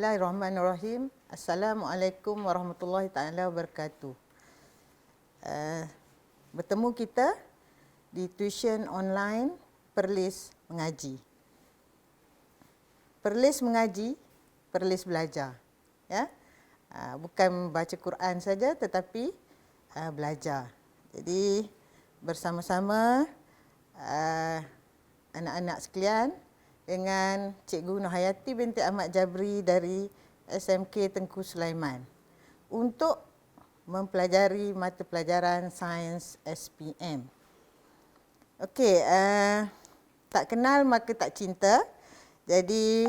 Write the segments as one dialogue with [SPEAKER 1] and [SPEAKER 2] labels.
[SPEAKER 1] Bismillahirrahmanirrahim. Assalamualaikum warahmatullahi taala wabarakatuh. Bertemu kita di tuition online Perlis Mengaji. Perlis mengaji, perlis belajar. Ya, bukan baca Quran saja, tetapi belajar. Jadi bersama-sama anak-anak sekalian dengan Cikgu Nurhayati binti Ahmad Jabri dari SMK Tengku Sulaiman untuk mempelajari mata pelajaran Sains SPM. Okey, tak kenal maka tak cinta. Jadi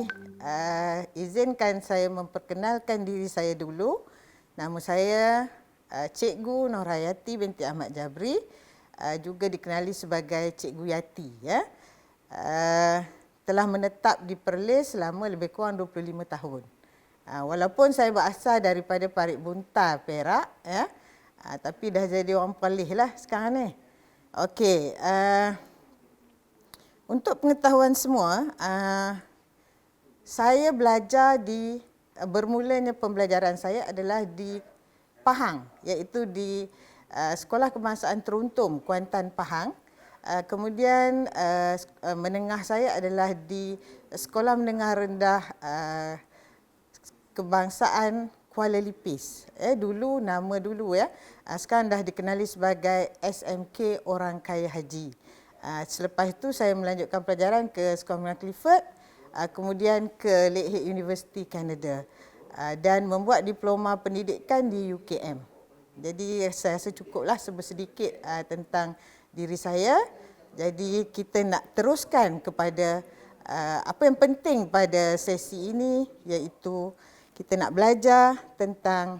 [SPEAKER 1] izinkan saya memperkenalkan diri saya dulu. Nama saya Cikgu Nurhayati binti Ahmad Jabri, juga dikenali sebagai Cikgu Yati, ya. Telah menetap di Perlis selama lebih kurang 25 tahun. Walaupun saya berasal daripada Parit Buntar, Perak, ya, tapi dah jadi orang Perlis lah sekarang ni. Okey, untuk pengetahuan semua, saya belajar bermulanya pembelajaran saya adalah di Pahang, iaitu di Sekolah Kebangsaan Teruntum, Kuantan, Pahang. Kemudian menengah saya adalah di Sekolah Menengah Rendah Kebangsaan Kuala Lipis. Dulu nama dulu, ya. Sekarang dah dikenali sebagai SMK Orang Kaya Haji. Selepas itu saya melanjutkan pelajaran ke Sekolah Menengah Clifford, kemudian ke Lakehead University, Canada, dan membuat diploma pendidikan di UKM. Jadi saya rasa cukuplah sedikit tentang diri saya. Jadi kita nak teruskan kepada apa yang penting pada sesi ini, iaitu kita nak belajar tentang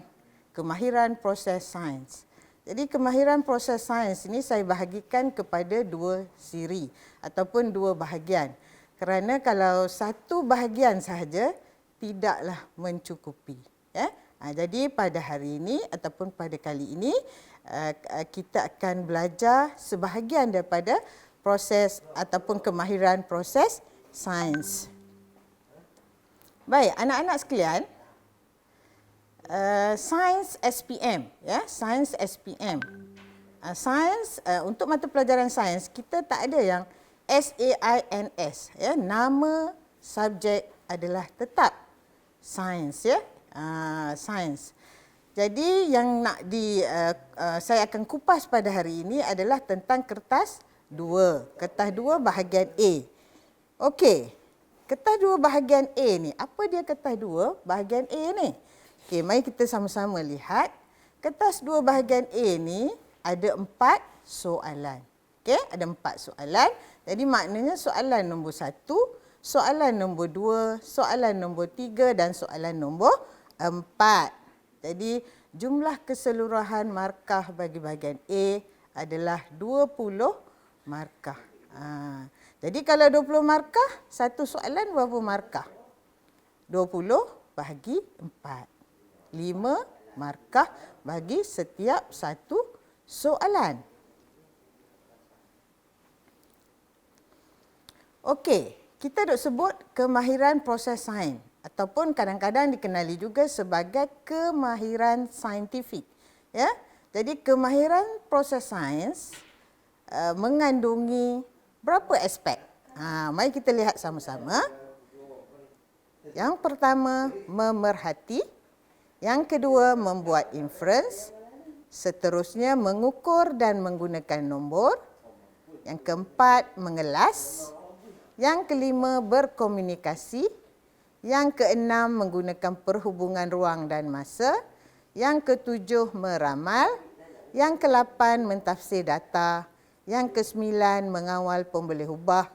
[SPEAKER 1] kemahiran proses sains. Jadi kemahiran proses sains ini saya bahagikan kepada dua siri ataupun dua bahagian. Kerana kalau satu bahagian sahaja tidaklah mencukupi, ya. Jadi pada hari ini ataupun pada kali ini kita akan belajar sebahagian daripada proses ataupun kemahiran proses sains. Baik, anak-anak sekalian, sains SPM, ya, sains SPM. Sains, untuk mata pelajaran sains kita tak ada yang SAINS, ya, nama subjek adalah tetap sains, ya. Sains. Jadi yang saya akan kupas pada hari ini adalah tentang kertas 2. Kertas 2 bahagian A. Okey. Kertas 2 bahagian A ni, apa dia kertas 2 bahagian A ni? Okey, mari kita sama-sama lihat. Kertas 2 bahagian A ni ada 4 soalan. Okey, ada 4 soalan. Jadi maknanya soalan nombor 1, soalan nombor 2, soalan nombor 3 dan soalan nombor 4. Jadi jumlah keseluruhan markah bagi bahagian A adalah 20 markah. Jadi kalau 20 markah, satu soalan berapa markah? 20 bahagi 4. 5 markah bagi setiap satu soalan. Okey, kita duk sebut kemahiran proses sains ataupun kadang-kadang dikenali juga sebagai kemahiran saintifik, ya. Jadi kemahiran proses sains mengandungi berapa aspek? Mari kita lihat sama-sama. Yang pertama, memerhati. Yang kedua, membuat inference. Seterusnya, mengukur dan menggunakan nombor. Yang keempat, mengelas. Yang kelima, berkomunikasi. Yang keenam, menggunakan perhubungan ruang dan masa. Yang ketujuh, meramal. Yang ke-8, mentafsir data. Yang ke-9, mengawal pemboleh ubah.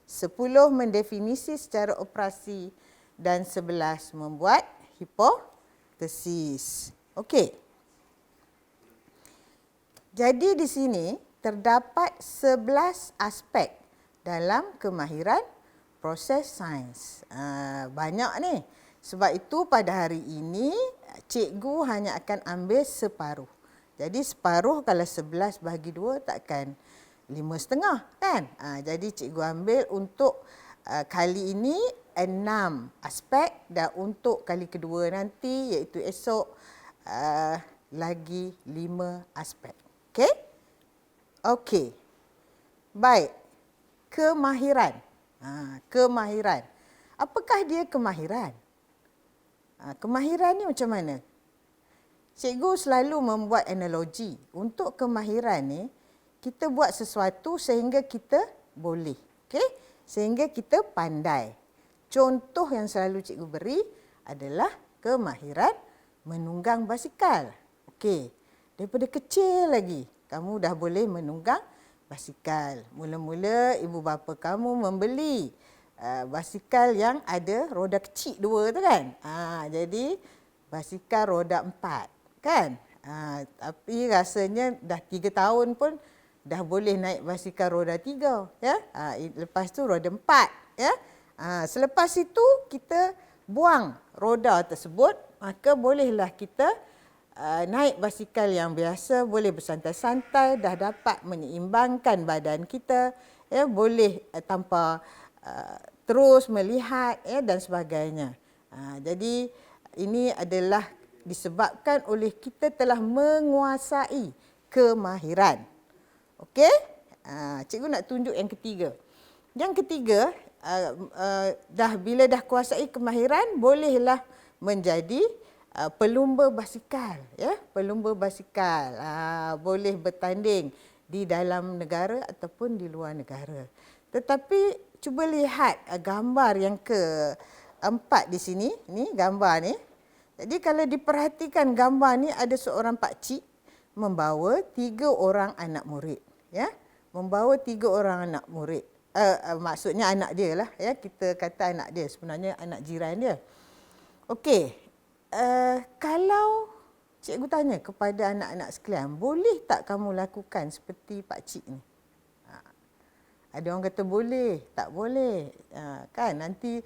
[SPEAKER 1] 10, mendefinisi secara operasi. Dan 11, membuat hipotesis. Okey. Jadi di sini terdapat 11 aspek dalam kemahiran proses sains. Banyak ni. Sebab itu pada hari ini cikgu hanya akan ambil separuh. Jadi separuh kalau 11 bahagi 2 takkan 5,5, kan? Jadi cikgu ambil untuk kali ini 6 aspek dan untuk kali kedua nanti iaitu esok lagi 5 aspek. Okey? Okey. Baik. Kemahiran. Kemahiran. Apakah dia kemahiran? Kemahiran ni macam mana? Cikgu selalu membuat analogi. Untuk kemahiran ni, kita buat sesuatu sehingga kita boleh. Okey? Sehingga kita pandai. Contoh yang selalu cikgu beri adalah kemahiran menunggang basikal. Okey. Daripada kecil lagi, kamu dah boleh menunggang basikal. Mula-mula ibu bapa kamu membeli basikal yang ada roda kecil 2 tu kan. Jadi basikal roda 4 kan. Tapi rasanya dah 3 tahun pun dah boleh naik basikal roda 3 ya. Lepas tu roda 4 ya. Selepas itu kita buang roda tersebut, maka bolehlah kita naik basikal yang biasa, boleh bersantai-santai, dah dapat menyeimbangkan badan kita, ya, boleh tanpa terus melihat ya, dan sebagainya. Jadi ini adalah disebabkan oleh kita telah menguasai kemahiran. Okey? Cikgu nak tunjuk yang ketiga. Yang ketiga, bila dah kuasai kemahiran, bolehlah menjadi pelumba basikal, ya, pelumba basikal. Boleh bertanding di dalam negara ataupun di luar negara. Tetapi cuba lihat gambar yang keempat di sini, ni gambar ni. Jadi kalau diperhatikan gambar ni, ada seorang pakcik membawa 3 orang anak murid, ya. Membawa 3 orang anak murid. Maksudnya anak dia lah, ya. Kita kata anak dia, sebenarnya anak jiran dia. Okey. Kalau cikgu tanya kepada anak-anak sekalian, boleh tak kamu lakukan seperti pakcik ni? Ada orang kata boleh, tak boleh. Kan nanti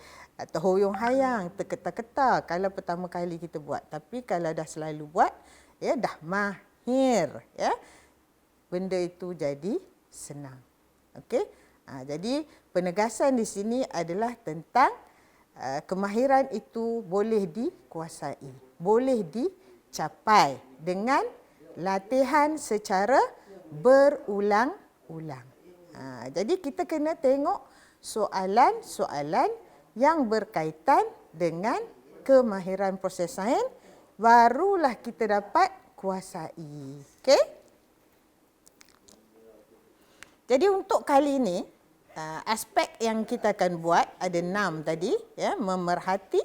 [SPEAKER 1] terhoyong hayang, terketar-ketar kalau pertama kali kita buat. Tapi kalau dah selalu buat, ya, dah mahir, ya, benda itu jadi senang. Okey? Jadi penegasan di sini adalah tentang kemahiran itu boleh dikuasai, boleh dicapai dengan latihan secara berulang-ulang. Jadi kita kena tengok soalan-soalan yang berkaitan dengan kemahiran proses sains, barulah kita dapat kuasai. Okey? Jadi untuk kali ini, aspek yang kita akan buat ada 6 tadi, ya, memerhati,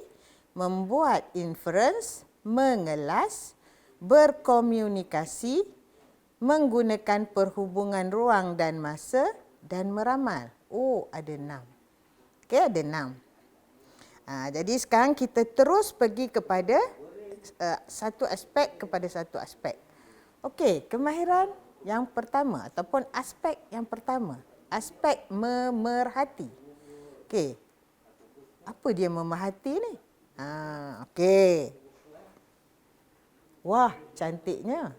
[SPEAKER 1] membuat inference, mengelas, berkomunikasi, menggunakan perhubungan ruang dan masa, dan meramal. Ada 6. Okey, ada 6. Jadi sekarang kita terus pergi kepada satu aspek kepada satu aspek. Okey, kemahiran yang pertama ataupun aspek yang pertama, aspek memerhati. Okey. Apa dia memerhati ni? Okey. Wah, cantiknya.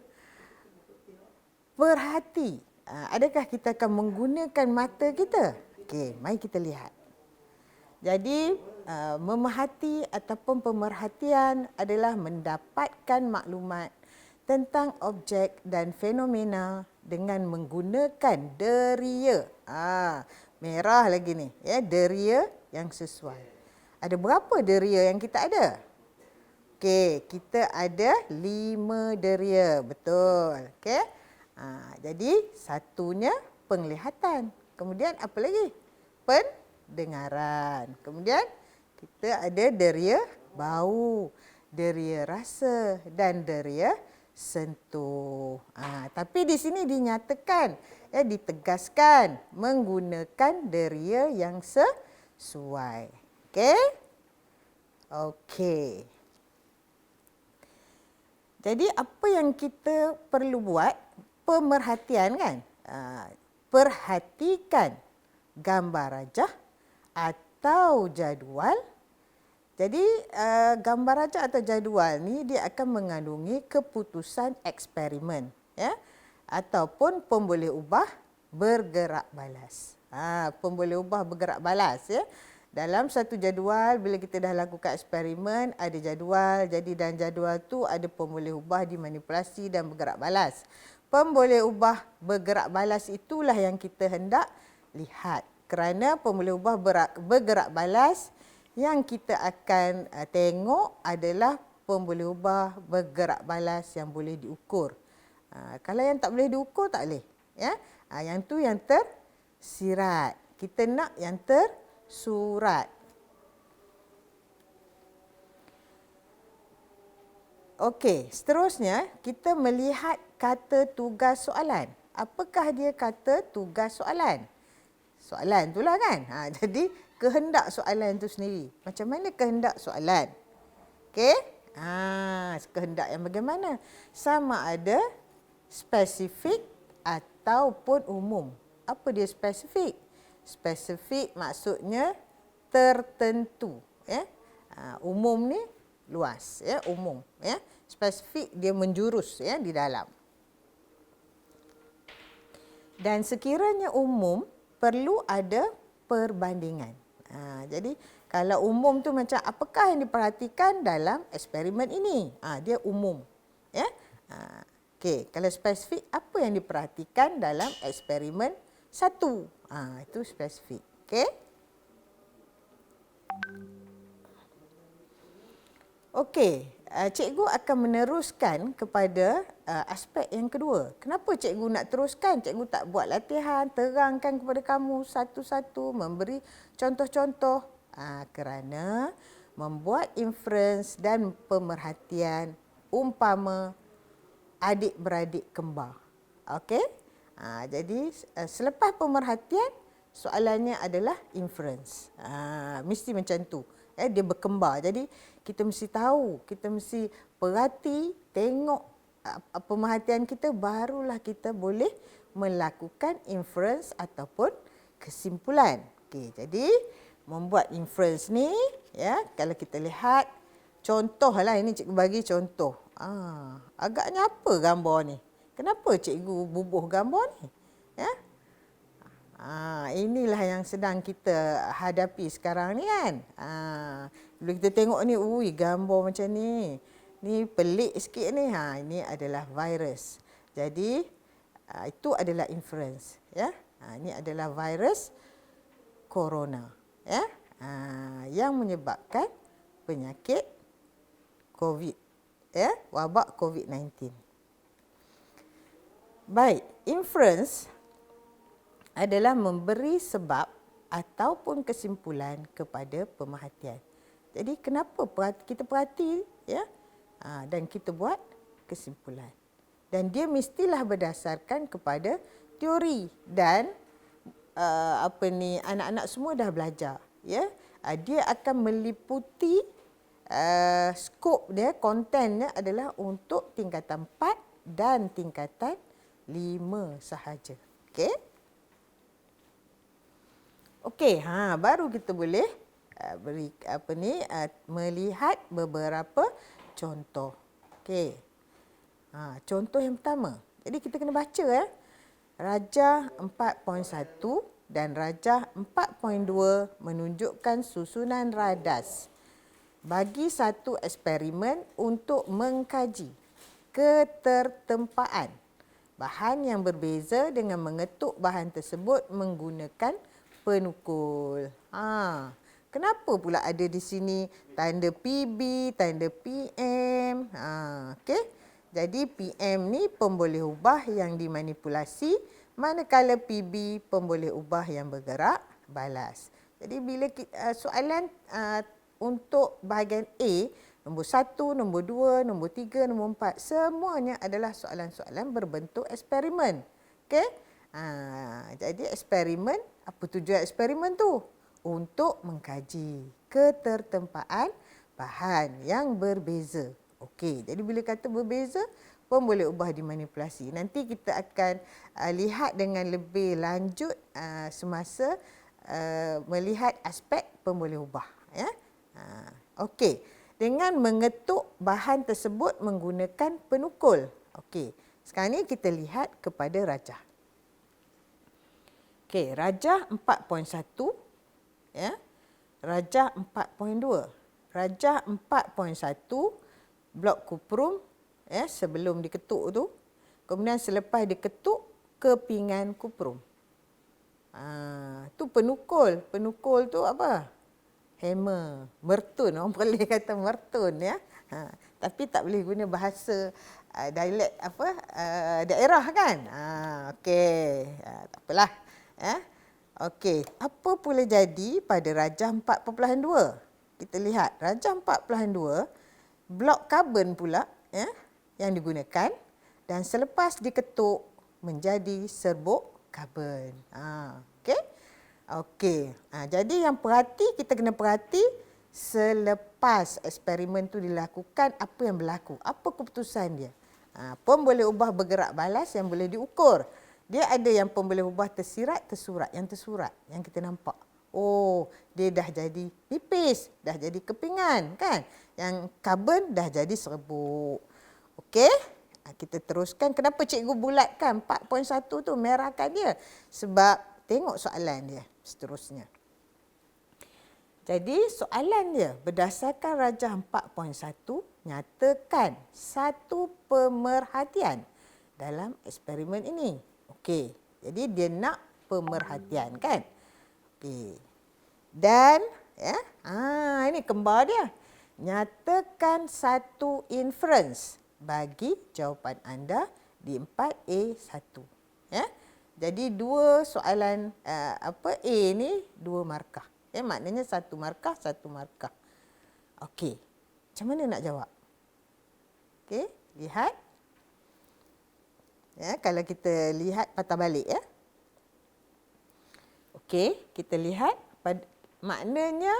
[SPEAKER 1] Perhati. Adakah kita akan menggunakan mata kita? Okey, mari kita lihat. Jadi, memerhati ataupun pemerhatian adalah mendapatkan maklumat tentang objek dan fenomena dengan menggunakan deria. Merah lagi ni, ya, deria yang sesuai. Ada berapa deria yang kita ada? Okey, kita ada 5 deria, betul. Okey. Jadi satunya penglihatan. Kemudian apa lagi? Pendengaran. Kemudian kita ada deria bau, deria rasa dan deria sentuh. Tapi di sini dinyatakan, ya, ditegaskan menggunakan deria yang sesuai. Okey? Okey. Jadi apa yang kita perlu buat? Pemerhatian kan? Perhatikan gambar rajah atau jadual. Jadi gambar rajah atau jadual ni dia akan mengandungi keputusan eksperimen, ya, ataupun pemboleh ubah bergerak balas. Pemboleh ubah bergerak balas, ya. dalam satu jadual, bila kita dah lakukan eksperimen, ada jadual. Jadi dalam jadual tu ada pemboleh ubah, dimanipulasi dan bergerak balas. Pemboleh ubah bergerak balas itulah yang kita hendak lihat. Kerana pemboleh ubah bergerak balas yang kita akan tengok adalah pemboleh ubah bergerak balas yang boleh diukur. Kalau yang tak boleh diukur, tak boleh. Ya? Yang tu yang tersirat. Kita nak yang tersurat. Okey, seterusnya kita melihat kata tugas soalan. Apakah dia kata tugas soalan? Soalan itulah kan. Jadi kehendak soalan itu sendiri. Macam mana kehendak soalan? Okey? Kehendak yang bagaimana? Sama ada spesifik ataupun umum. Apa dia spesifik? Spesifik maksudnya tertentu. Ya? Umum ni luas, ya, umum. Ya? Spesifik dia menjurus, ya, di dalam. Dan sekiranya umum, perlu ada perbandingan. Jadi kalau umum tu macam apakah yang diperhatikan dalam eksperimen ini? Dia umum. Ya? Okey, kalau spesifik, apa yang diperhatikan dalam eksperimen satu? Itu spesifik. Okey? Okey, cikgu akan meneruskan kepada aspek yang kedua. Kenapa cikgu nak teruskan? Cikgu tak buat latihan, terangkan kepada kamu satu-satu, memberi contoh-contoh. Kerana membuat inference dan pemerhatian umpama adik-beradik kembar. Okey? Jadi selepas pemerhatian, soalannya adalah inference. Mesti macam tu. Dia berkembar. Jadi kita mesti tahu, kita mesti perhati, tengok pemerhatian kita, barulah kita boleh melakukan inference ataupun kesimpulan. Okey, jadi membuat inference ni, ya, kalau kita lihat contohlah, ini cikgu bagi contoh. Agaknya apa gambar ni? Kenapa cikgu bubuh gambar ni? Ya? Inilah yang sedang kita hadapi sekarang ni kan. Bila kita tengok ni, gambar macam ni. Ni pelik sikit ni. Ini adalah virus. Jadi itu adalah inference. Ya? Ini adalah virus corona. Ya? Yang menyebabkan penyakit COVID. Ya? Wabak COVID-19. Baik, inference adalah memberi sebab ataupun kesimpulan kepada pemerhatian. Jadi kenapa kita perhati, ya? Dan kita buat kesimpulan. Dan dia mestilah berdasarkan kepada teori dan anak-anak semua dah belajar, ya. Dia akan meliputi skop dia, kontennya adalah untuk tingkatan 4 dan tingkatan 5 sahaja. Okey? Okey, baru kita boleh melihat beberapa contoh. Okey. Contoh yang pertama. Jadi kita kena baca, ya. Rajah 4.1 dan rajah 4.2 menunjukkan susunan radas bagi satu eksperimen untuk mengkaji ketertempaan bahan yang berbeza dengan mengetuk bahan tersebut menggunakan penukul. Kenapa pula ada di sini tanda PB, tanda PM? Okey. Jadi PM ni pemboleh ubah yang dimanipulasi, manakala PB pemboleh ubah yang bergerak balas. Jadi bila soalan untuk bahagian A, nombor 1, nombor 2, nombor 3, nombor 4, semuanya adalah soalan-soalan berbentuk eksperimen. Okey? Jadi eksperimen, apa tujuan eksperimen tu? Untuk mengkaji ketertempaan bahan yang berbeza. Okey, jadi bila kata berbeza, pemboleh ubah dimanipulasi. Nanti kita akan lihat dengan lebih lanjut semasa melihat aspek pemboleh ubah. Ya? Okey, dengan mengetuk bahan tersebut menggunakan penukul. Okey, sekarang ni kita lihat kepada rajah. Okey, rajah 4.1, ya. rajah 4.2. Rajah 4.1 blok kuprum sebelum diketuk tu. Kemudian selepas diketuk kepingan kuprum. Tu penukul. Penukul tu apa? Hammer, mertun. Orang boleh kata mertun ya. Tapi tak boleh guna bahasa dialek daerah kan. Okey. Tak apalah. Okey, apa pula jadi pada rajah 4.2? Kita lihat rajah 4.2 blok karbon pula yang digunakan dan selepas diketuk menjadi serbuk karbon. Okey. Okey. Jadi yang kita kena perhati selepas eksperimen tu dilakukan apa yang berlaku. Apa keputusan dia? Pom boleh ubah bergerak balas yang boleh diukur. Dia ada yang pom boleh ubah tersirat, tersurat. Yang tersurat yang kita nampak. Oh, dia dah jadi nipis, dah jadi kepingan kan? Yang karbon dah jadi serbuk. Okey? Kita teruskan. Kenapa cikgu bulatkan 4.1 tu, merahkan dia? Sebab tengok soalan dia seterusnya. Jadi soalan dia, berdasarkan rajah 4.1, nyatakan satu pemerhatian dalam eksperimen ini. Okey, jadi dia nak pemerhatian kan? Okey. Dan ini kembar dia. Nyatakan satu inference bagi jawapan anda di 4A1. Jadi dua soalan A ni dua markah. Maknanya satu markah, satu markah. Okey. Macam mana nak jawab? Okey, lihat. Kalau kita lihat patah balik Okey, kita lihat maknanya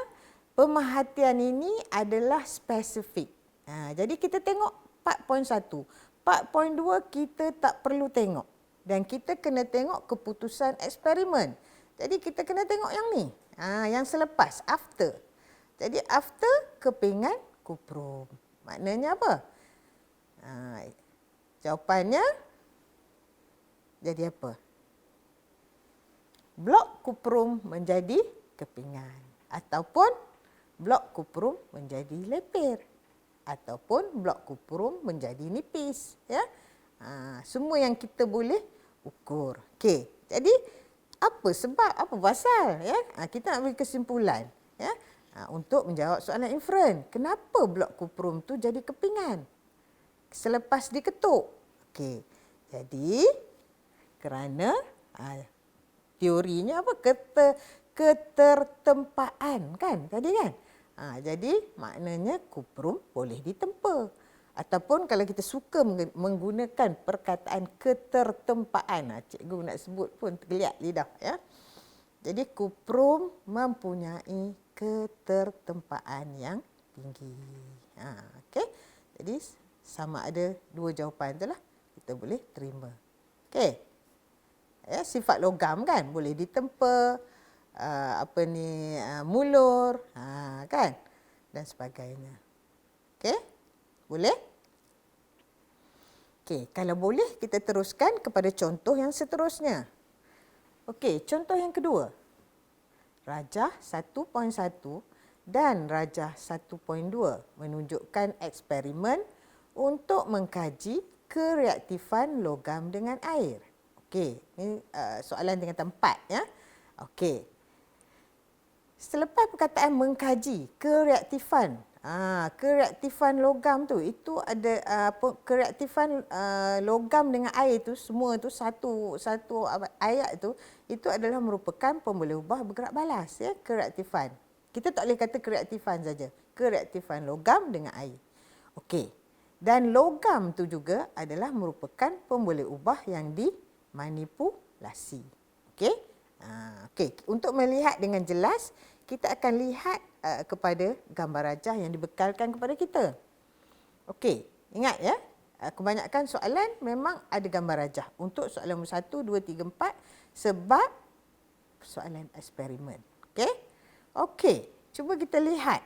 [SPEAKER 1] pemerhatian ini adalah spesifik. Jadi kita tengok 4.1. 4.2 kita tak perlu tengok. Dan kita kena tengok keputusan eksperimen. Jadi kita kena tengok yang ni. Yang selepas, after. Jadi after kepingan kuprum. Maknanya apa? Jawapannya jadi apa? Blok kuprum menjadi kepingan. Ataupun blok kuprum menjadi lepir. Ataupun blok kuprum menjadi nipis. Semua yang kita boleh ukur. Okey. Jadi apa sebab, apa pasal kita nak beri kesimpulan untuk menjawab soalan inferen. Kenapa blok kuprum tu jadi kepingan selepas diketuk? Okey. Jadi kerana teorinya apa? Ketertempaan kan tadi kan? Jadi maknanya kuprum boleh ditempa. Ataupun kalau kita suka menggunakan perkataan ketertempaan. Cikgu nak sebut pun tergeliat lidah Jadi kuprum mempunyai ketertempaan yang tinggi. Okey. Jadi sama ada dua jawapan itulah kita boleh terima. Okey. Sifat logam kan boleh ditempa, mulur, kan, dan sebagainya. Okey, boleh? Okey, kalau boleh kita teruskan kepada contoh yang seterusnya. Okey, contoh yang kedua. Rajah 1.1 dan rajah 1.2 menunjukkan eksperimen untuk mengkaji kereaktifan logam dengan air. Okey, ini soalan tingkatan 4 Okey. Selepas perkataan mengkaji kereaktifan, kereaktifan logam tu itu ada kereaktifan logam dengan air tu semua tu satu ayat tu itu adalah merupakan pemboleh ubah bergerak balas kereaktifan. Kita tak boleh kata kereaktifan saja. Kereaktifan logam dengan air. Okey. Dan logam tu juga adalah merupakan pemboleh ubah yang dimanipulasi. Okey? Okey, untuk melihat dengan jelas kita akan lihat kepada gambar rajah yang dibekalkan kepada kita. Okey, ingat kebanyakan soalan memang ada gambar rajah. Untuk soalan nombor 1, 2, 3, 4 sebab soalan eksperimen. Okey? Okey, cuba kita lihat.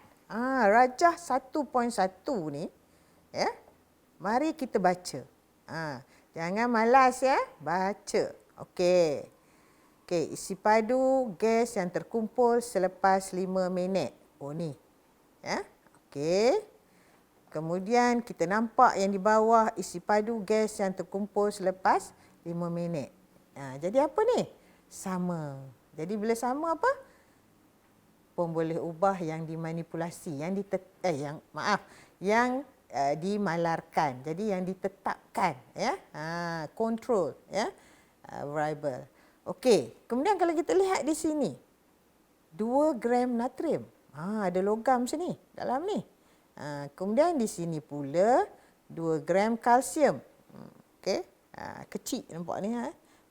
[SPEAKER 1] Rajah 1.1 ni mari kita baca. Jangan malas baca. Okey. Okey, isi padu gas yang terkumpul selepas 5 minit. Oh ni. Ya. Okey. Kemudian kita nampak yang di bawah isi padu gas yang terkumpul selepas 5 minit. Jadi apa ni? Sama. Jadi bila sama apa? Pemboleh ubah yang dimanipulasi, yang dimalarkan. Jadi yang ditetapkan, ya. Control, ya. Variable. Okey, kemudian kalau kita lihat di sini 2 gram natrium. Ada logam sini dalam ni. Kemudian di sini pula 2 gram kalsium. Okey, kecil nampak ni.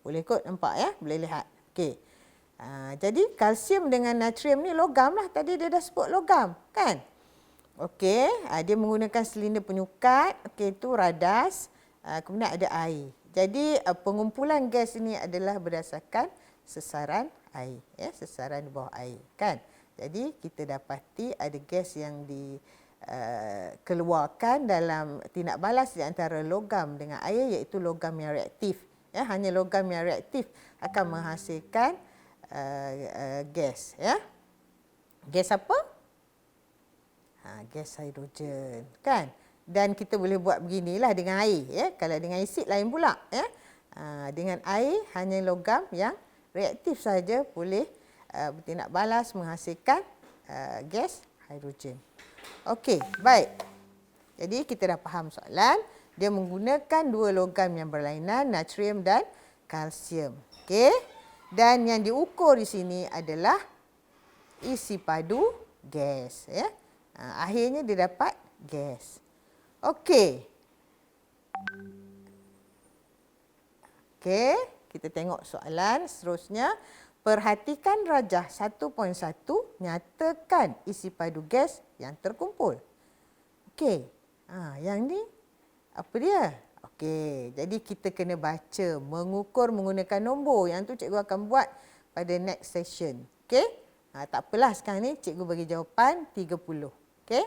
[SPEAKER 1] Boleh kot nampak, ya, boleh lihat. Okey. Jadi kalsium dengan natrium ni logam lah. Tadi dia dah sebut logam, kan? Okey, dia menggunakan silinder penyukat. Okey, itu radas. Kemudian ada air. Jadi pengumpulan gas ini adalah berdasarkan sesaran air, ya, sesaran di bawah air, kan? Jadi kita dapati ada gas yang dikeluarkan dalam tindak balas di antara logam dengan air, iaitu logam yang reaktif. Ya, hanya logam yang reaktif akan menghasilkan gas, ya. Gas apa? Gas hidrogen, kan? Dan kita boleh buat beginilah dengan air, ya. Kalau dengan asid lain pula, ya. Dengan air hanya logam yang reaktif saja boleh bertindak balas menghasilkan gas hidrogen. Okey, baik. Jadi kita dah faham soalan. Dia menggunakan 2 logam yang berlainan, natrium dan kalsium. Okey. Dan yang diukur di sini adalah isi padu gas, ya. Akhirnya dia dapat gas. Okey. Okey, kita tengok soalan seterusnya. Perhatikan rajah 1.1, nyatakan isi padu gas yang terkumpul. Okey. Yang ni apa dia? Okey, jadi kita kena baca, mengukur menggunakan nombor. Yang tu cikgu akan buat pada next session. Okey? Tak apalah sekarang ni cikgu bagi jawapan 30. Okey?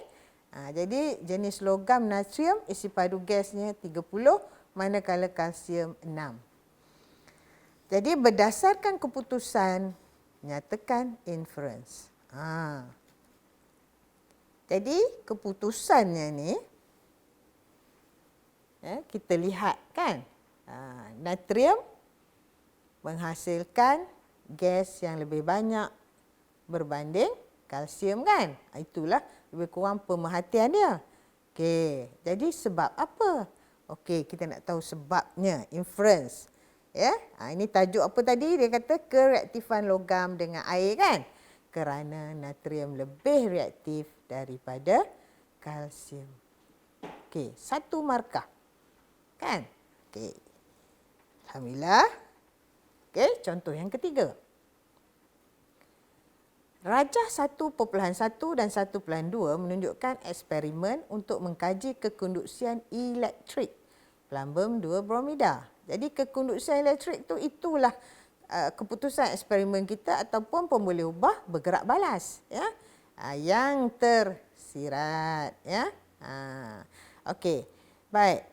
[SPEAKER 1] Jadi jenis logam natrium isi padu gasnya 30, manakala kalsium 6. Jadi berdasarkan keputusan, nyatakan inference. Jadi keputusannya ni, ya, kita lihat, kan, natrium menghasilkan gas yang lebih banyak berbanding kalsium, kan. Itulah lebih kurang pemerhatian dia. Okey, jadi sebab apa? Okey, kita nak tahu sebabnya, inference. Ya, ini tajuk apa tadi? Dia kata kereaktifan logam dengan air, kan? Kerana natrium lebih reaktif daripada kalsium. Okey, 1 markah. Kan? Okey. Alhamdulillah. Okey, contoh yang ketiga. Rajah 1.1 dan 1.2 menunjukkan eksperimen untuk mengkaji kekonduksian elektrik plumbum 2 bromida. Jadi kekonduksian elektrik itulah keputusan eksperimen kita ataupun pemboleh ubah bergerak balas, ya. Yang tersirat, ya. Okey. Baik.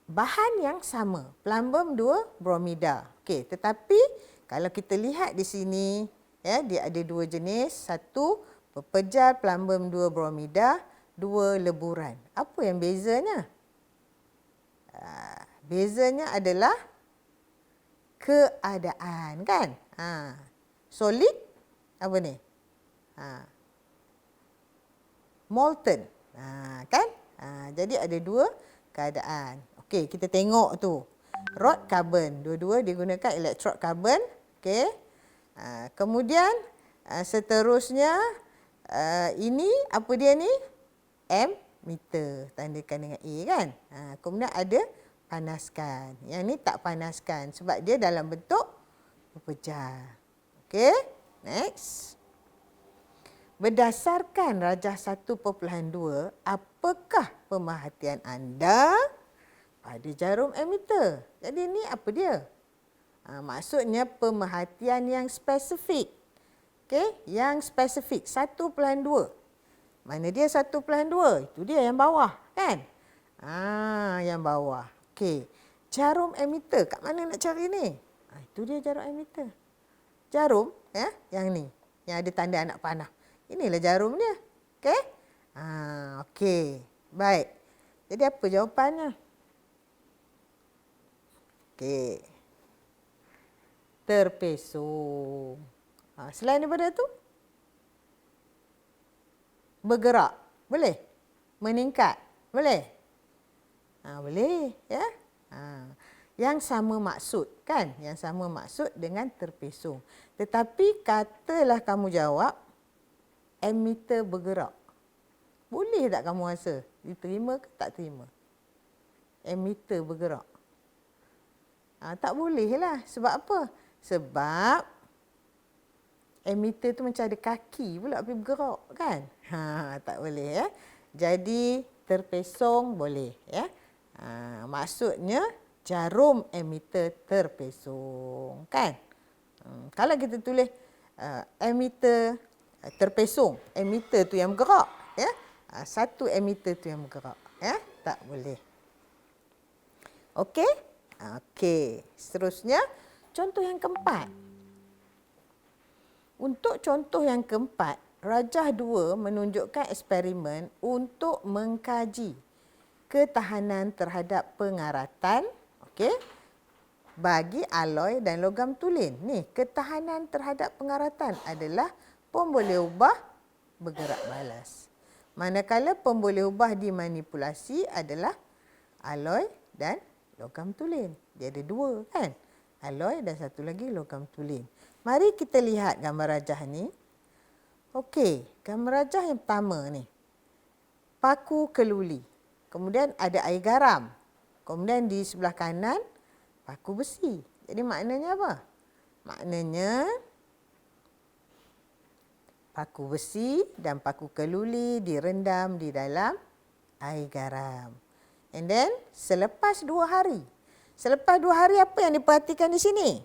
[SPEAKER 1] Bahan yang sama, plumbum 2 bromida. Okey, tetapi kalau kita lihat di sini, ya, dia ada 2 jenis. 1 pepejal plumbum 2 bromida, 2 leburan. Apa yang bezanya? Bezanya adalah keadaan, kan? Solid apa ni? Molten. Kan? Jadi ada 2 keadaan. Okey, kita tengok tu. Rod karbon, dua-dua digunakan elektrod karbon. Okey. Kemudian seterusnya ini apa dia ni? Ammeter, tandakan dengan A, kan? Kemudian ada panaskan. Yang ni tak panaskan sebab dia dalam bentuk pepejal. Okey, next. Berdasarkan rajah 1.2, apakah pemerhatian anda pada jarum ammeter? Jadi ni apa dia? Maksudnya pemerhatian yang spesifik. Okey, yang spesifik 1.2. Mana dia 1.2? Itu dia yang bawah, kan? Yang bawah. Okey. Jarum ammeter kat mana nak cari ni? Itu dia jarum ammeter. jarum, ya, yang ni, yang ada tanda anak panah. Inilah jarum dia. Okey? Okey. Baik. Jadi apa jawapannya? Okey. Terpesong. Selain daripada tu, bergerak. Boleh? Meningkat. Boleh? Boleh. Ya? Yang sama maksud, kan? Yang sama maksud dengan terpesong. Tetapi katalah kamu jawab, emitter bergerak. Boleh tak kamu rasa? Diterima ke tak terima? Emitter bergerak. Tak boleh lah. Sebab apa? Sebab emitter tu macam ada kaki pula pergi bergerak, kan? Tak boleh, ya. Jadi terpesong boleh, ya. Maksudnya jarum emitter terpesong, kan? Kalau kita tulis emitter terpesong, emitter tu yang bergerak, ya. Satu emitter tu yang bergerak, ya. Tak boleh. Okey? Okey. Seterusnya, contoh yang keempat. Untuk contoh yang keempat, Rajah 2 menunjukkan eksperimen untuk mengkaji ketahanan terhadap pengaratan, okey, bagi aloi dan logam tulen. Ni, ketahanan terhadap pengaratan adalah pemboleh ubah bergerak balas. Manakala pemboleh ubah dimanipulasi adalah aloi dan logam tulen. Dia ada dua, kan? Aloi dan satu lagi logam tulen. Mari kita lihat gambar rajah ni. Okey, gambar rajah yang pertama ni. Paku keluli. Kemudian ada air garam. Kemudian di sebelah kanan, paku besi. Jadi maknanya apa? Maknanya paku besi dan paku keluli direndam di dalam air garam. And then, selepas 2 hari. Selepas 2 hari apa yang diperhatikan di sini?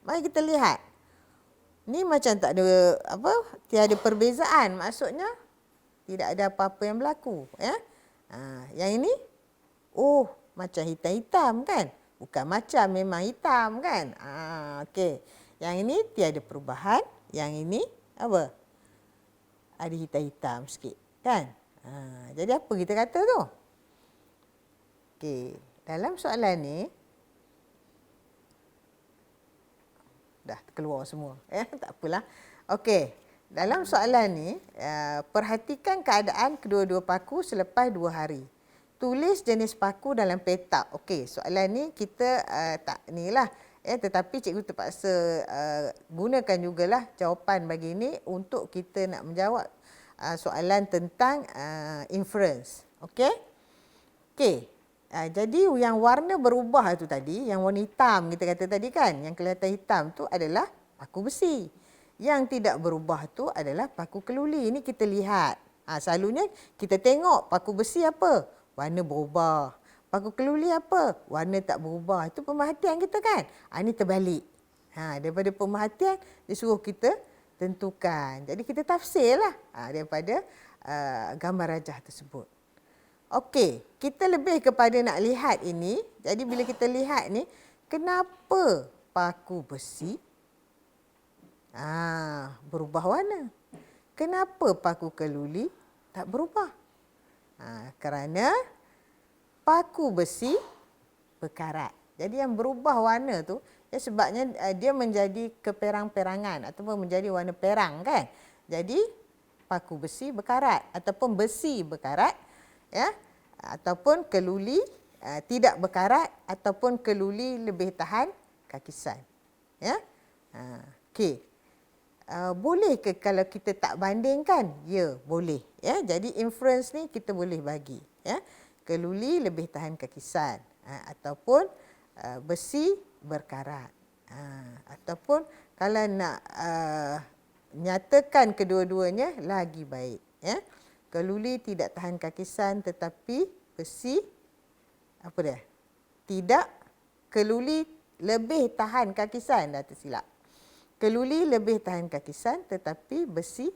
[SPEAKER 1] Mari kita lihat. Ni macam tak ada apa, tiada perbezaan. Maksudnya tidak ada apa-apa yang berlaku, ya. Yang ini macam hitam-hitam, kan? Bukan macam, memang hitam, kan? Okey. Yang ini tiada perubahan, yang ini apa? Ada hitam-hitam sikit, kan? Jadi apa kita kata tu? Okey, dalam soalan ni dah keluar semua. Tak apalah. Okey, dalam soalan ni perhatikan keadaan kedua-dua paku selepas 2 hari. Tulis jenis paku dalam petak. Okey, soalan ni kita tak nilah. Tetapi cikgu terpaksa gunakan jugalah jawapan bagi ni untuk kita nak menjawab soalan tentang inference. Okey? Okey. Jadi yang warna berubah tu tadi, yang warna hitam kita kata tadi, kan, yang kelihatan hitam tu adalah paku besi. Yang tidak berubah tu adalah paku keluli. Ini kita lihat. Selalunya kita tengok paku besi apa? Warna berubah. Paku keluli apa? Warna tak berubah. Itu pemerhatian kita, kan? Ini terbalik. Daripada pemerhatian disuruh kita tentukan. Jadi kita tafsirlah daripada gambar rajah tersebut. Okey, kita lebih kepada nak lihat ini. Jadi bila kita lihat ni, kenapa paku besi berubah warna? Kenapa paku keluli tak berubah? Kerana paku besi berkarat. Jadi yang berubah warna tu, sebabnya dia menjadi keperang-perangan ataupun menjadi warna perang, kan? Jadi paku besi berkarat ataupun besi berkarat, ya, ataupun keluli tidak berkarat ataupun keluli lebih tahan kakisan, ya. Okey. Boleh ke kalau kita tak bandingkan? Ya, boleh, ya. Jadi inference ni kita boleh bagi, ya. Keluli lebih tahan kakisan, ataupun besi berkarat, ataupun kalau nak nyatakan kedua-duanya lagi baik, ya. Keluli tidak tahan kakisan tetapi besi apa dia? Tidak, keluli lebih tahan kakisan, dah tersilap. Keluli lebih tahan kakisan tetapi besi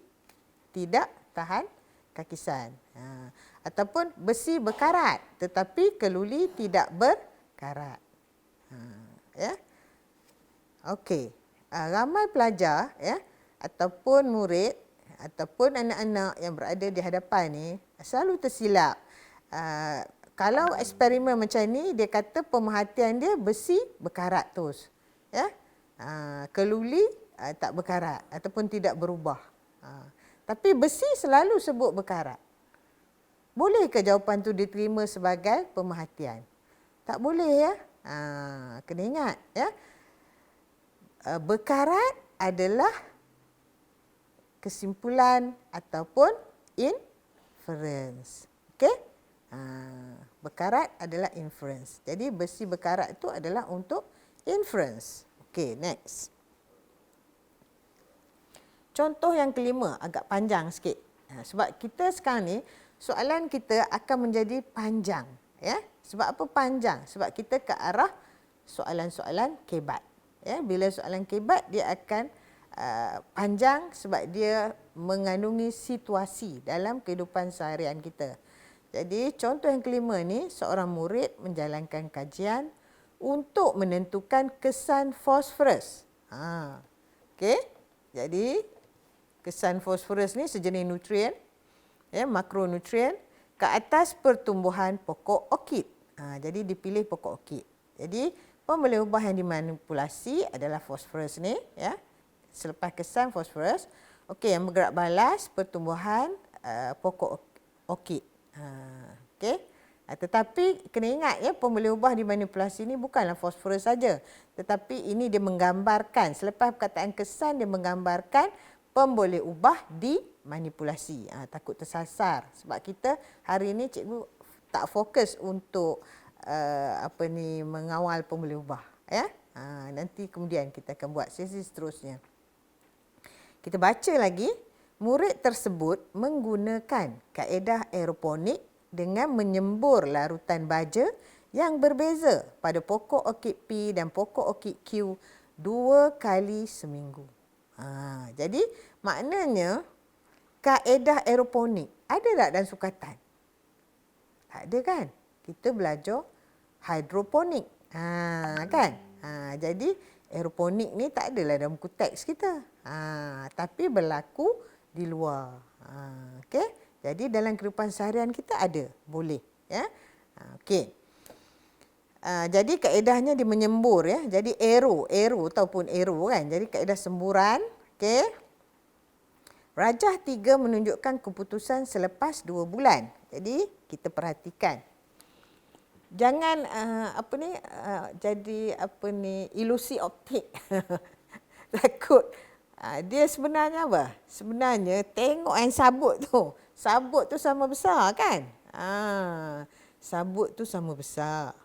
[SPEAKER 1] tidak tahan kakisan. Ataupun besi berkarat tetapi keluli tidak berkarat. Ya. Okey. ramai pelajar ya ataupun murid ataupun anak-anak yang berada di hadapan ni selalu tersilap. Kalau eksperimen macam ni, dia kata pemerhatian dia besi berkarat terus. Ya? Keluli tak berkarat ataupun tidak berubah. Tapi besi selalu sebut berkarat. Boleh ke jawapan tu diterima sebagai pemerhatian? Tak boleh ya. Kena ingat ya. Berkarat adalah kesimpulan ataupun inference. Okey? Berkarat adalah inference. Jadi besi berkarat itu adalah untuk inference. Okey, next. Contoh yang kelima agak panjang sikit. Sebab kita sekarang ni soalan kita akan menjadi panjang, ya. Sebab apa panjang? Sebab kita ke arah soalan-soalan kebat. Ya, bila soalan kebat dia akan panjang sebab dia mengandungi situasi dalam kehidupan seharian kita. Jadi contoh yang kelima ni, seorang murid menjalankan kajian untuk menentukan kesan fosforus. Okey. Jadi kesan fosforus ni sejenis nutrien, ya, makronutrien ke atas pertumbuhan pokok orkid. Jadi dipilih pokok orkid. Jadi pembuluh ubah yang dimanipulasi adalah fosforus ni, ya. Selepas kesan fosforus, okey, yang bergerak balas pertumbuhan pokok orkid. Okey. Tetapi kena ingat ya, pembuluh ubah dimanipulasi ni bukanlah fosforus saja, tetapi ini dia menggambarkan, selepas perkataan kesan dia menggambarkan pembuluh ubah dimanipulasi. Takut tersasar sebab kita hari ini cikgu tak fokus untuk mengawal pembuluh ubah, ya. Nanti kemudian kita akan buat sesi seterusnya. Kita baca lagi, murid tersebut menggunakan kaedah aeroponik dengan menyembur larutan baja yang berbeza pada pokok orkid P dan pokok orkid Q 2 kali seminggu. Jadi maknanya kaedah aeroponik ada tak dalam sukatan? Tak ada kan? Kita belajar hidroponik. Kan? Jadi aeroponik ni tak adalah dalam buku teks kita. Tapi berlaku di luar. Okey. Jadi dalam kehidupan seharian kita ada, boleh, ya. Okey. Jadi kaedahnya dia menyembur, ya. Jadi arrow ataupun arrow kan. Jadi kaedah semburan, okey. Rajah 3 menunjukkan keputusan selepas 2 bulan. Jadi kita perhatikan. Jangan jadi ilusi optik. Takut. Dia sebenarnya apa? Sebenarnya tengok yang sabut tu. Sabut tu sama besar kan? Sabut tu sama besar.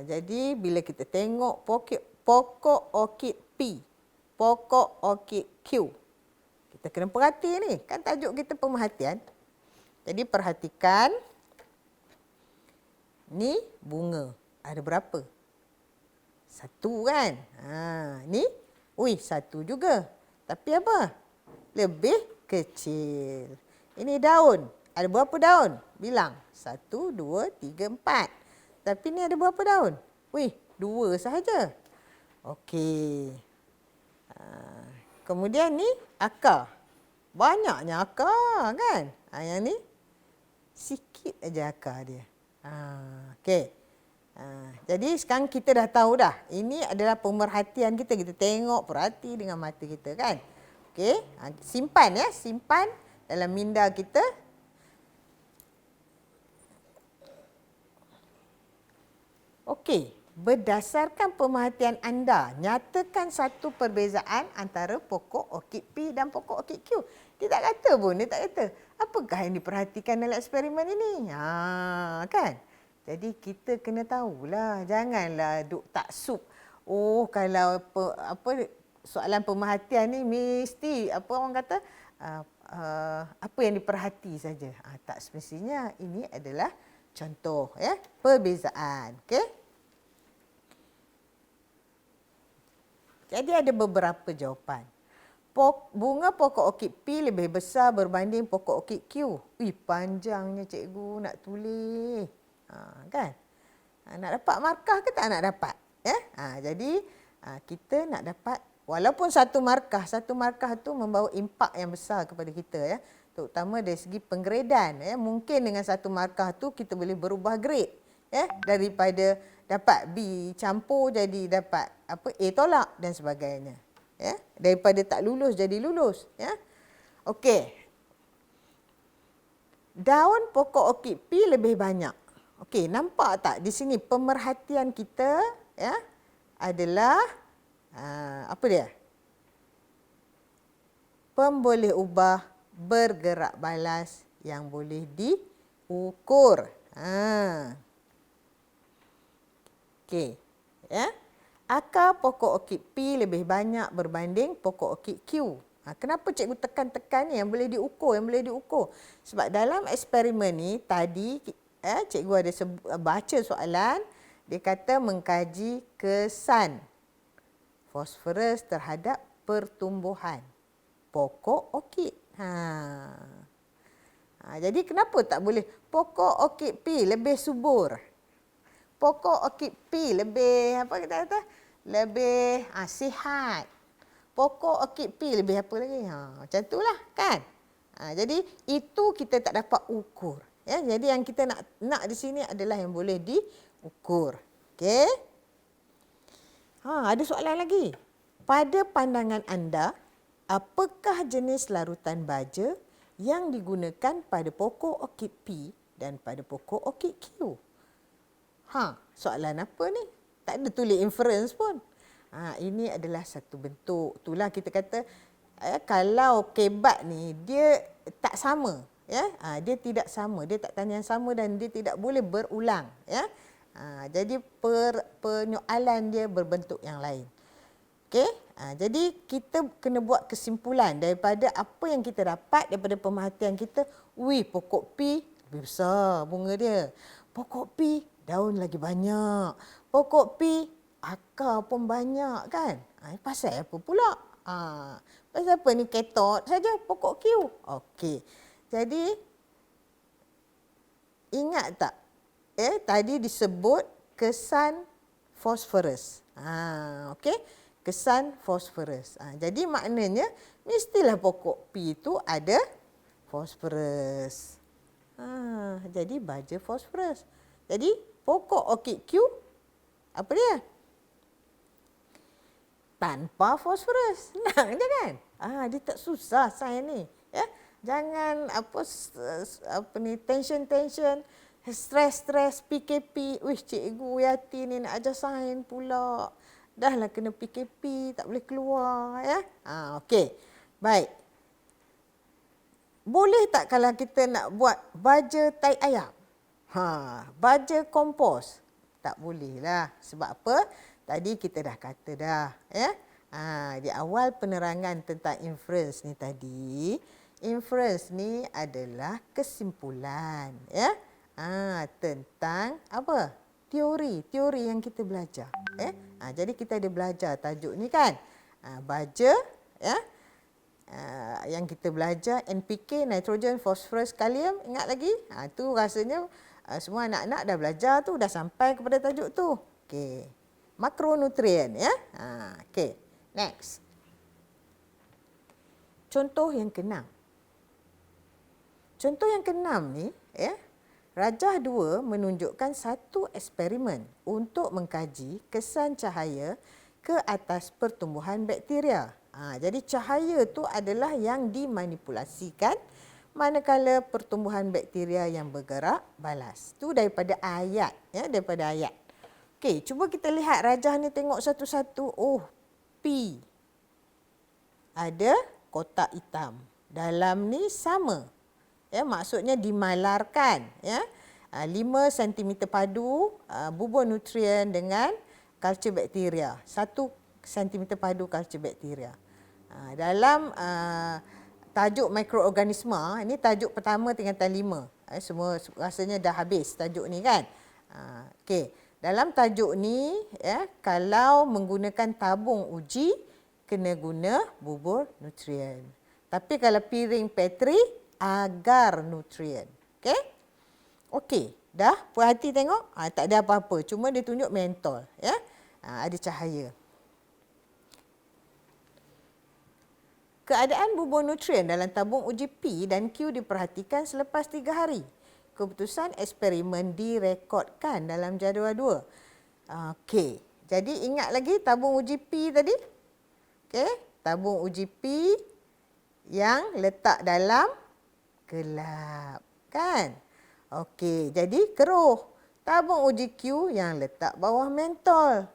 [SPEAKER 1] Jadi bila kita tengok pokok orkid P, pokok orkid Q, kita kena perhati ni. Kan tajuk kita pemerhatian. Jadi perhatikan. Ni bunga. Ada berapa? 1 kan? Ni, satu juga. Tapi apa? Lebih kecil. Ini daun. Ada berapa daun? Bilang. 1, 2, 3, 4. Tapi ni ada berapa daun? 2 sahaja. Okey. Kemudian ni akar. Banyaknya akar kan? Yang ni sikit aja akar dia. Okey. Jadi sekarang kita dah tahu dah. Ini adalah pemerhatian kita. Kita tengok, perhati dengan mata kita kan. Okey. Simpan ya. Simpan dalam minda kita. Okey. Berdasarkan pemerhatian anda, nyatakan satu perbezaan antara pokok orkid P dan pokok orkid Q. Dia tak kata pun. Dia tak kata. Apakah yang diperhatikan dalam eksperimen ini? Kan? Jadi kita kena tahulah. Janganlah duk taksub. Kalau soalan pemerhatian ni mesti orang kata apa yang diperhati saja. Tak semestinya. Ini adalah contoh ya, perbezaan. Okey. Jadi ada beberapa jawapan. Bunga pokok orkid P lebih besar berbanding pokok orkid Q. Panjangnya cikgu nak tulis. Kan? Nak dapat markah ke tak nak dapat? Ya? Jadi kita nak dapat walaupun satu markah tu membawa impak yang besar kepada kita ya. Terutama dari segi penggradean ya. Mungkin dengan satu markah tu kita boleh berubah grade ya, daripada dapat B campur jadi dapat A tolak dan sebagainya. Ya, daripada tak lulus jadi lulus ya. Okey. Daun pokok orkid P lebih banyak. Okey, nampak tak di sini pemerhatian kita ya adalah apa dia? Pemboleh ubah bergerak balas yang boleh diukur. Okey, ya. Akar pokok orkid P lebih banyak berbanding pokok orkid Q. Kenapa cikgu tekan-tekan ni yang boleh diukur, Sebab dalam eksperimen ni tadi cikgu ada baca soalan, dia kata mengkaji kesan fosforus terhadap pertumbuhan pokok orkid. Jadi kenapa tak boleh pokok orkid P lebih subur? Pokok orkid P lebih lebih sihat. Pokok orkid P lebih apa lagi? Macam itulah kan. Jadi itu kita tak dapat ukur. Ya, jadi yang kita nak di sini adalah yang boleh diukur. Okey. Ada soalan lagi. Pada pandangan anda, apakah jenis larutan baja yang digunakan pada pokok orkid P dan pada pokok orkid Q? Soalan apa ni? Tak ada tulis inference pun. Ini adalah satu bentuk. Itulah kita kata kalau kebat ni dia tak sama, ya. Dia tidak sama, dia tak tanya yang sama dan dia tidak boleh berulang, ya. Jadi penyoalan dia berbentuk yang lain. Okey? Jadi kita kena buat kesimpulan daripada apa yang kita dapat daripada pemerhatian kita. Pokok P lebih besar bunga dia. Pokok P daun lagi banyak. Pokok P akar pun banyak kan. Pasal apa pula? Pasal apa ni ketot saja pokok Q. Okey. Jadi ingat tak? Tadi disebut kesan fosforus. Okey. Kesan fosforus. Jadi maknanya mestilah pokok P itu ada fosforus. Jadi baja fosforus. Jadi pokok orkid Q apa dia? Tanpa fosforus. Senang je kan? Dia tak susah sains ni. Ya? Jangan tension, stress, PKP. Cikgu Yati ni nak ajar sains pula. Dah lah kena PKP, tak boleh keluar ya. Okey. Baik. Boleh tak kalau kita nak buat baja tai ayam? Baja kompos. Tak boleh lah. Sebab apa? Tadi kita dah kata dah. Ya? Di awal penerangan tentang inference ni tadi. Inference ni adalah kesimpulan. Ya? Tentang apa? Teori yang kita belajar. Jadi kita ada belajar tajuk ni kan. Baja. Ya? Yang kita belajar NPK, nitrogen, fosforus, kalium. Ingat lagi? Tu rasanya semua anak-anak dah belajar tu. Dah sampai kepada tajuk tu. Okey. Makronutrien. Ya? Okey. Next. Contoh yang keenam. Contoh yang keenam ni, Rajah 2 menunjukkan satu eksperimen untuk mengkaji kesan cahaya ke atas pertumbuhan bakteria. Jadi cahaya tu adalah yang dimanipulasikan manakala pertumbuhan bakteria yang bergerak balas. Tu daripada ayat, daripada ayat. Okey, cuba kita lihat rajah ni, tengok satu-satu. P. Ada kotak hitam. Dalam ni sama. Maksudnya dimalarkan. 5 cm padu bubur nutrien dengan kultur bakteria. 1 cm padu kultur bakteria. Dalam tajuk mikroorganisma, ini tajuk pertama tingkatan 5. Semua rasanya dah habis tajuk ni kan. Okey. Dalam tajuk ni, kalau menggunakan tabung uji, kena guna bubur nutrien. Tapi kalau piring Petri, agar nutrien. Okey? Okey. Dah puas hati tengok? Tak ada apa-apa. Cuma dia tunjuk mentol. Ada cahaya. Keadaan bubur nutrien dalam tabung uji P dan Q diperhatikan selepas 3 hari. Keputusan eksperimen direkodkan dalam jadual 2. Okey. Jadi ingat lagi tabung uji P tadi? Okey. Tabung uji P yang letak dalam gelap. Kan? Okey. Jadi keruh. Tabung uji Q yang letak bawah mentol.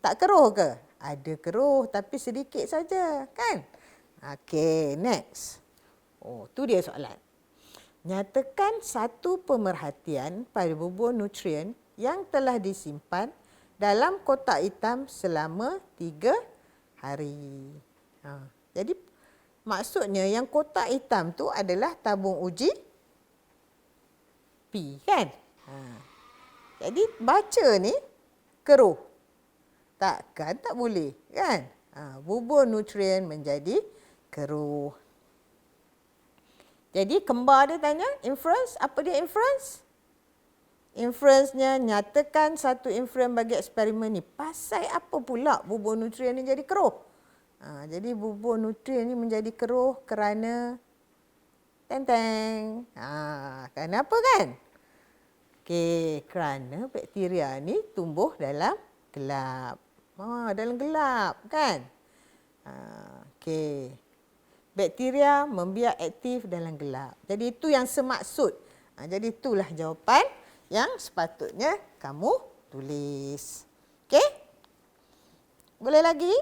[SPEAKER 1] Tak keruh ke? Ada keruh tapi sedikit saja, kan? Okey, next. Tu dia soalan. Nyatakan satu pemerhatian pada bubur nutrien yang telah disimpan dalam kotak hitam selama 3 hari. Jadi maksudnya yang kotak hitam tu adalah tabung uji P, kan? Jadi baca ni keruh. Takkan tak boleh, kan? Bubur nutrien menjadi keruh. Jadi kembar dia tanya, inference, apa dia inference? Inference-nya nyatakan satu inference bagi eksperimen ni. Pasal apa pula bubur nutrien ni jadi keruh? Jadi bubur nutrien ni menjadi keruh kerana teng-teng. Kerana apa, kan? Okey, kerana bakteria ni tumbuh dalam gelap. Dalam gelap, kan? Okey. Bakteria membiak aktif dalam gelap. Jadi itu yang semaksud. Jadi itulah jawapan yang sepatutnya kamu tulis. Okey? Boleh lagi?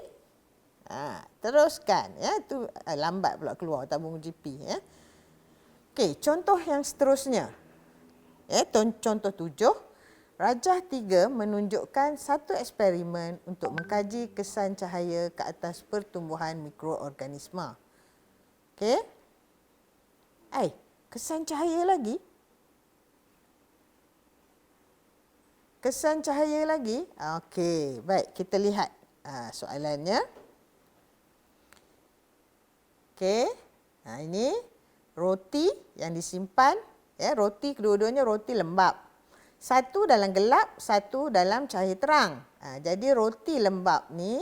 [SPEAKER 1] Teruskan. Ya, itu lambat pula keluar tabung uji P. Ya. Okey, contoh yang seterusnya. Contoh 7. Rajah 3 menunjukkan satu eksperimen untuk mengkaji kesan cahaya ke atas pertumbuhan mikroorganisma. Okey? Kesan cahaya lagi? Kesan cahaya lagi? Okey, baik, kita lihat soalannya. Okey. Ini roti yang disimpan, roti kedua-duanya roti lembap. Satu dalam gelap, satu dalam cahaya terang. Jadi roti lembap ni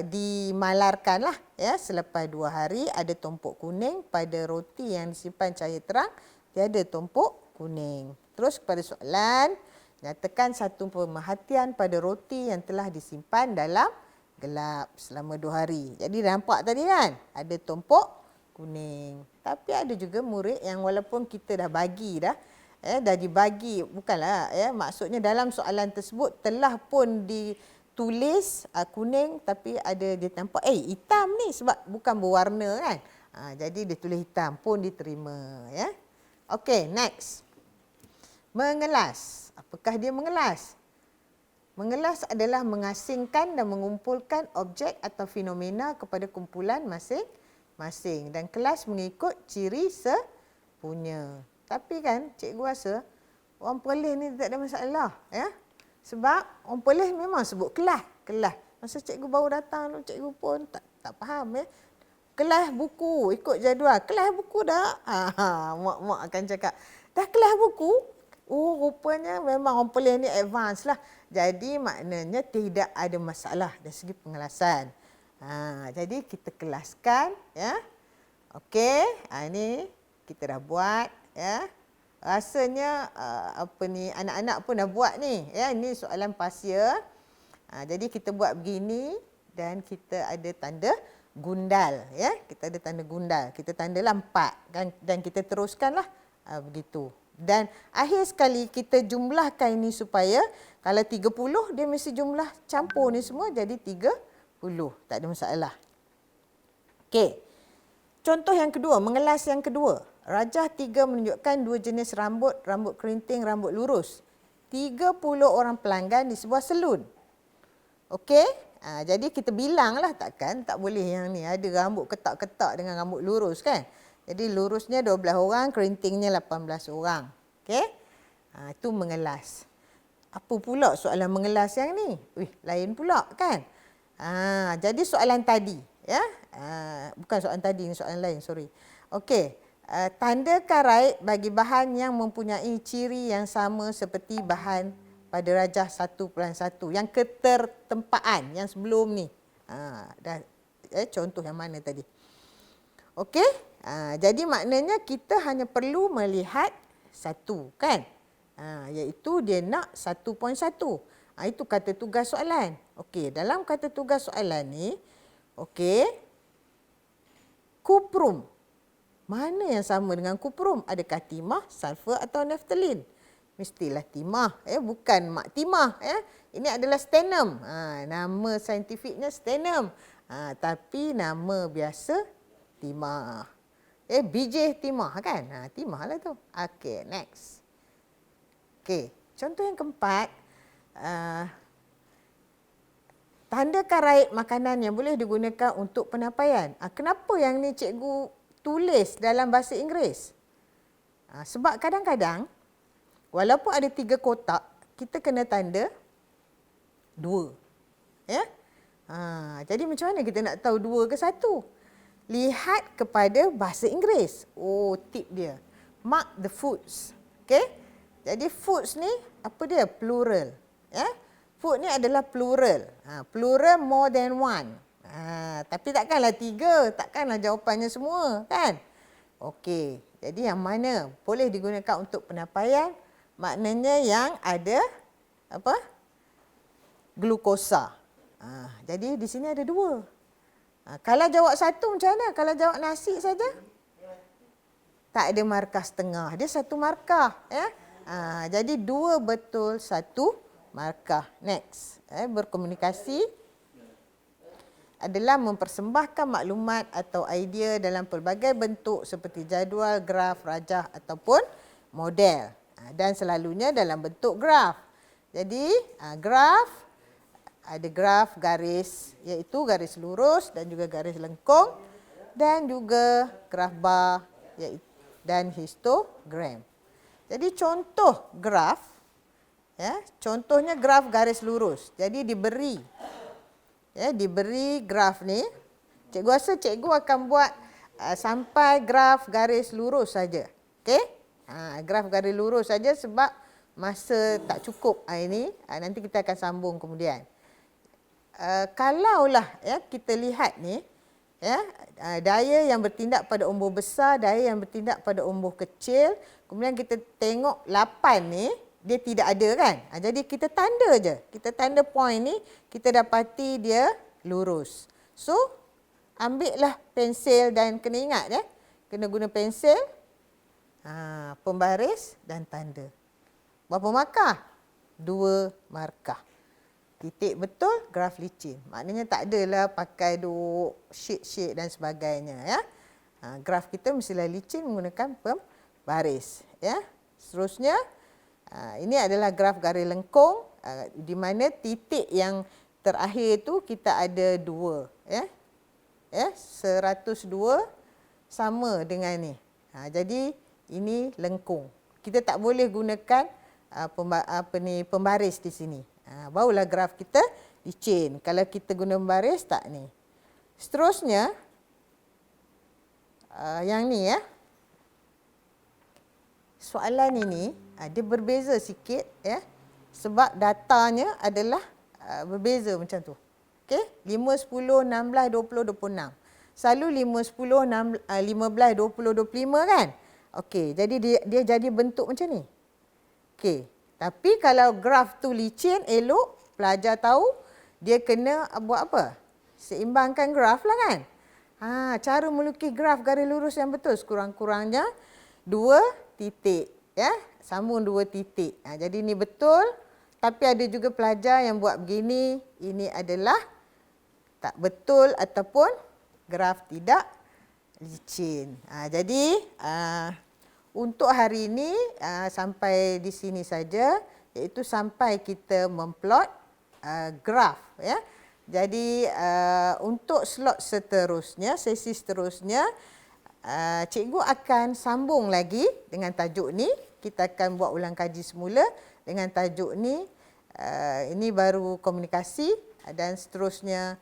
[SPEAKER 1] dimalarkanlah, selepas 2 hari ada tumpuk kuning. Pada roti yang disimpan cahaya terang, tiada tumpuk kuning. Terus kepada soalan, nyatakan satu pemerhatian pada roti yang telah disimpan dalam gelap selama 2 hari. Jadi nampak tadi, kan? Ada tumpuk kuning. Tapi ada juga murid yang walaupun kita dah bagi dah dibagi, bukanlah maksudnya dalam soalan tersebut telah pun ditulis kuning tapi ada dia nampak hitam ni sebab bukan berwarna, kan. Jadi dia tulis hitam pun diterima, ya. Okey, next. Mengelas. Apakah dia mengelas? Mengelas adalah mengasingkan dan mengumpulkan objek atau fenomena kepada kumpulan masing-masing dan kelas mengikut ciri sepunya. Tapi kan cikgu rasa orang Perlis ni tak ada masalah, ya. Sebab orang Perlis memang sebut kelas. Masa cikgu baru datang tu cikgu pun tak faham, ya. Kelas buku ikut jadual. Kelas buku dah. Mak akan cakap, dah kelas buku? Rupanya memang orang Perlis ni advance lah. Jadi maknanya tidak ada masalah dari segi pengelasan. Jadi kita kelaskan, ya. Okey, ini kita dah buat, ya. Rasanya anak-anak pun dah buat ni, ya. Ini soalan pasia. Jadi kita buat begini dan kita ada tanda gundal, ya. Kita ada tanda gundal. Kita tandalah 4 kan, dan kita teruskanlah begitu. Dan akhir sekali kita jumlahkan ini supaya kalau 30 dia mesti jumlah campur ni semua jadi 30. Tak ada masalah. Okey. Contoh yang kedua, mengelas yang kedua. Rajah 3 menunjukkan 2 jenis rambut kerinting, rambut lurus. 30 orang pelanggan di sebuah salon. Okey? Jadi kita bilanglah, takkan tak boleh yang ni ada rambut ketak-ketak dengan rambut lurus, kan? Jadi lurusnya 12 orang, kerintingnya 18 orang. Okey? Itu mengelas. Apa pula soalan mengelas yang ni? Lain pula, kan? Jadi soalan tadi, ya. Bukan soalan tadi, ni soalan lain, sorry. Okey. Tandakan raib bagi bahan yang mempunyai ciri yang sama seperti bahan pada rajah 1.1 yang ketertempaan yang sebelum ni. Dah contoh yang mana tadi. Okey, jadi maknanya kita hanya perlu melihat satu kan, iaitu dia nak 1.1. Itu kata tugas soalan. Okey, dalam kata tugas soalan ni, okey, kuprum. Mana yang sama dengan kuprum? Adakah timah, sulfur atau naftalin? Mestilah timah, bukan mak timah. Ini adalah stannum. Nama saintifiknya stannum. Tapi nama biasa timah. Biji timah kan? Timah lah tu. Okey, next. Okey, contoh yang keempat. Tandakan raib makanan yang boleh digunakan untuk penyampaian. Kenapa yang ni cikgu tulis dalam bahasa Inggeris? Sebab kadang-kadang, walaupun ada 3 kotak, kita kena tanda 2. Jadi macam mana kita nak tahu 2 ke 1? Lihat kepada bahasa Inggeris. Tip dia. Mark the foods. Okay? Jadi foods ni, apa dia? Plural. Food ni adalah plural. Plural more than one. Tapi takkanlah 3. Takkanlah jawapannya semua. Kan? Okey. Jadi yang mana boleh digunakan untuk penyampaian? Maknanya yang ada apa? Glukosa. Jadi di sini ada 2. Kalau jawab 1 macam mana? Kalau jawab nasi saja? Tak ada markah setengah. Dia 1 markah. Jadi 2 betul 1 markah. Next. Berkomunikasi adalah mempersembahkan maklumat atau idea dalam pelbagai bentuk seperti jadual, graf, rajah ataupun model. Dan selalunya dalam bentuk graf. Jadi graf, ada graf garis, iaitu garis lurus dan juga garis lengkung, dan juga graf bar dan histogram. Jadi contoh graf, contohnya graf garis lurus. Jadi diberi graf ni, cikgu rasa cikgu akan buat sampai graf garis lurus saja. Okey? Graf garis lurus saja sebab masa tak cukup ini. Nanti kita akan sambung kemudian. Kalaulah kita lihat ni, daya yang bertindak pada umur besar, daya yang bertindak pada umur kecil, kemudian kita tengok 8 ni, dia tidak ada kan? Jadi kita tanda je. Kita tanda point ni, kita dapati dia lurus. So, ambillah pensil dan kena ingat kena guna pensil, pembaris dan tanda. Berapa markah? 2 markah. Titik betul, graf licin. Maknanya tak adalah pakai duk sheet dan sebagainya. Graf kita mestilah licin menggunakan pembaris. Seterusnya, ini adalah graf garis lengkung, di mana titik yang terakhir tu kita ada 2. 102 sama dengan ni. Jadi ini lengkung. Kita tak boleh gunakan pembaris di sini. Barulah graf kita licin. Kalau kita guna pembaris, tak ni. Seterusnya, yang ni soalan ini dia berbeza sikit sebab datanya adalah berbeza macam tu. Okey, 5, 10, 16, 20, 26. Selalu 5, 10, 15, 20, 25 kan? Okey, jadi dia jadi bentuk macam ni. Okey, tapi kalau graf tu licin, elok, pelajar tahu dia kena buat apa? Seimbangkan graf lah kan? Cara melukis graf garis lurus yang betul sekurang-kurangnya 2 titik. Sambung 2 titik. Jadi ni betul, tapi ada juga pelajar yang buat begini, ini adalah tak betul ataupun graf tidak licin. Jadi untuk hari ini sampai di sini saja, iaitu sampai kita memplot graf. Jadi untuk slot seterusnya, sesi seterusnya, cikgu akan sambung lagi dengan tajuk ni. Kita akan buat ulang kaji semula dengan tajuk ni. Ini baru komunikasi dan seterusnya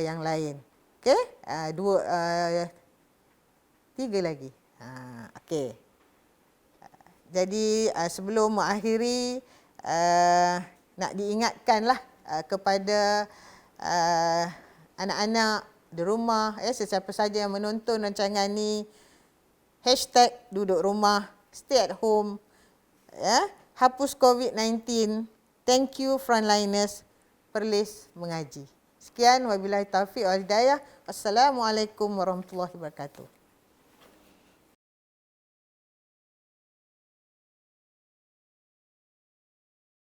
[SPEAKER 1] yang lain. Okey, 3 lagi. Okey. Jadi sebelum mengakhiri, nak diingatkanlah kepada anak-anak di rumah. Sesiapa saja yang menonton rancangan ni, #duduk rumah, stay at home, hapus COVID-19. Thank you frontliners, Perlis mengaji. Sekian, wabillahi taufiq wal hidayah. Assalamualaikum warahmatullahi wabarakatuh.